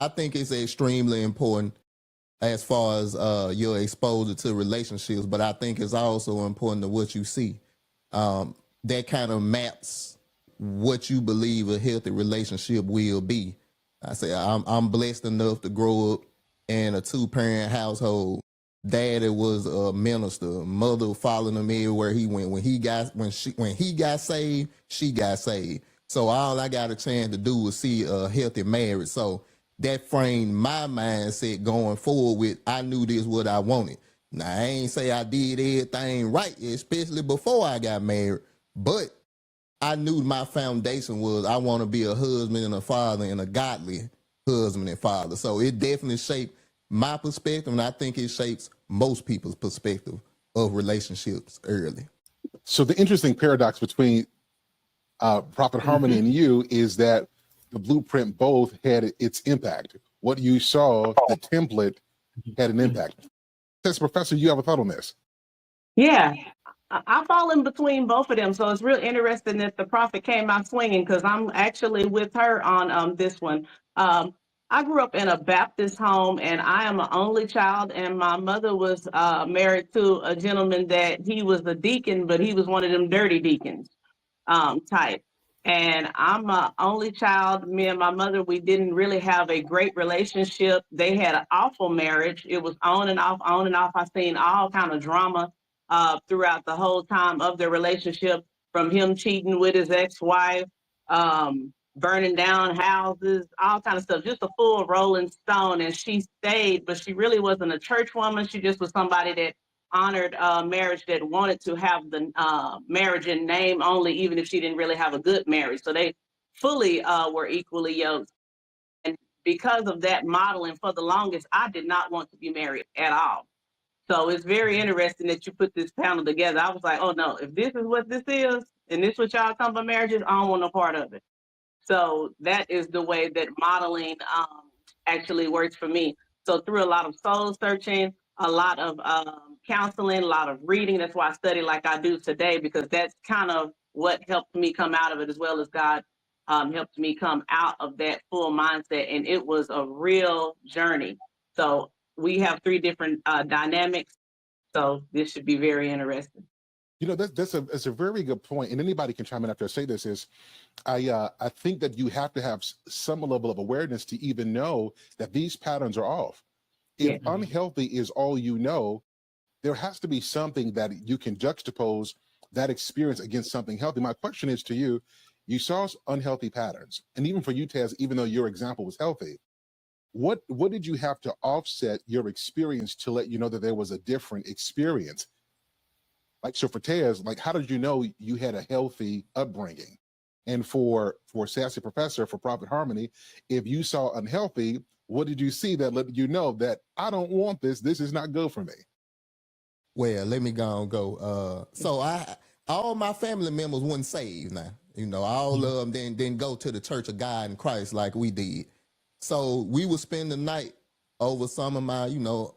I think it's extremely important as far as your exposure to relationships, but I think it's also important to what you see. That kind of maps what you believe a healthy relationship will be. I say I'm blessed enough to grow up in a 2-parent household. Daddy was a minister. Mother followed him everywhere he went. When he got saved, she got saved. So all I got a chance to do was see a healthy marriage. So that framed my mindset going forward with, I knew this what I wanted. Now, I ain't say I did everything right, especially before I got married, but I knew my foundation was I want to be a husband and a father and a godly husband and father. So it definitely shaped my perspective, and I think it shapes most people's perspective of relationships early. So the interesting paradox between Prophet Harmony and you is that the blueprint both had its impact. What you saw, the template, had an impact. Says Professor, you have a thought on this? Yeah, I fall in between both of them. So it's real interesting that the prophet came out swinging, because I'm actually with her on this one. I grew up in a Baptist home, and I am an only child, and my mother was married to a gentleman that he was a deacon, but he was one of them dirty deacons type. And I'm an only child. Me and my mother, we didn't really have a great relationship. They had an awful marriage. It was on and off, on and off. I've seen all kind of drama throughout the whole time of their relationship, from him cheating with his ex-wife, burning down houses, all kind of stuff, just a full Rolling Stone. And she stayed, but she really wasn't a church woman. She just was somebody that honored marriage, that wanted to have the marriage in name only, even if she didn't really have a good marriage. So they fully were equally yoked. And because of that modeling, for the longest, I did not want to be married at all. So it's very interesting that you put this panel together. I was like, oh no, if this is what this is, and this is what y'all talking about marriages, I don't want no part of it. So that is the way that modeling actually works for me. So through a lot of soul searching, a lot of counseling, a lot of reading. That's why I study like I do today, because that's kind of what helped me come out of it, as well as God helped me come out of that full mindset. And it was a real journey. So we have 3 different dynamics. So this should be very interesting. You know, that's a very good point, and anybody can chime in after I say this. Is I think that you have to have some level of awareness to even know that these patterns are off. If unhealthy is all you know, there has to be something that you can juxtapose that experience against something healthy. My question is to you: you saw unhealthy patterns, and even for you, Tez, even though your example was healthy, what did you have to offset your experience to let you know that there was a different experience? Like, so for Tez, like, how did you know you had a healthy upbringing? And for Sassy Professor, for Prophet Harmony, if you saw unhealthy, what did you see that let you know that I don't want this? This is not good for me. Well, let me go. So all my family members weren't saved now. You know, all of them didn't go to the Church of God in Christ like we did. So we would spend the night over some of my,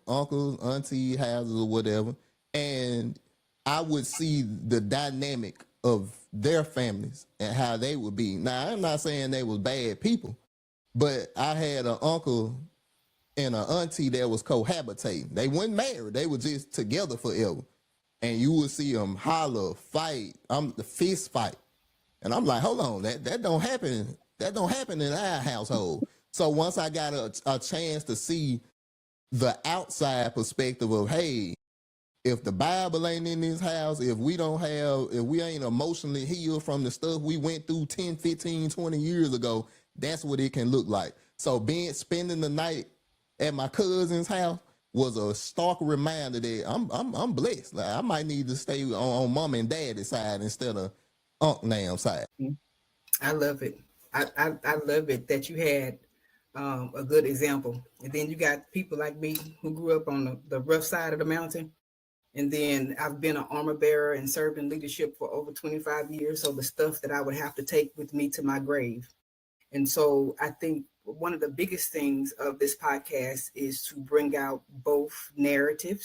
uncles, auntie houses or whatever. And I would see the dynamic of their families and how they would be. Now, I'm not saying they was bad people, but I had an uncle and an auntie that was cohabitating. They weren't married. They were just together forever. And you would see them holler, fight, the fist fight. And I'm like, hold on, that don't happen. That don't happen in our household. So once I got a chance to see the outside perspective of, hey, if the Bible ain't in this house, if we ain't emotionally healed from the stuff we went through 10, 15, 20 years ago, that's what it can look like. So spending the night at my cousin's house was a stark reminder that I'm blessed. Like, I might need to stay on mom and daddy's side instead of Unc Nam's side. I love it. I love it that you had a good example. And then you got people like me who grew up on the rough side of the mountain. And then I've been an armor bearer and served in leadership for over 25 years. So the stuff that I would have to take with me to my grave. And so I think one of the biggest things of this podcast is to bring out both narratives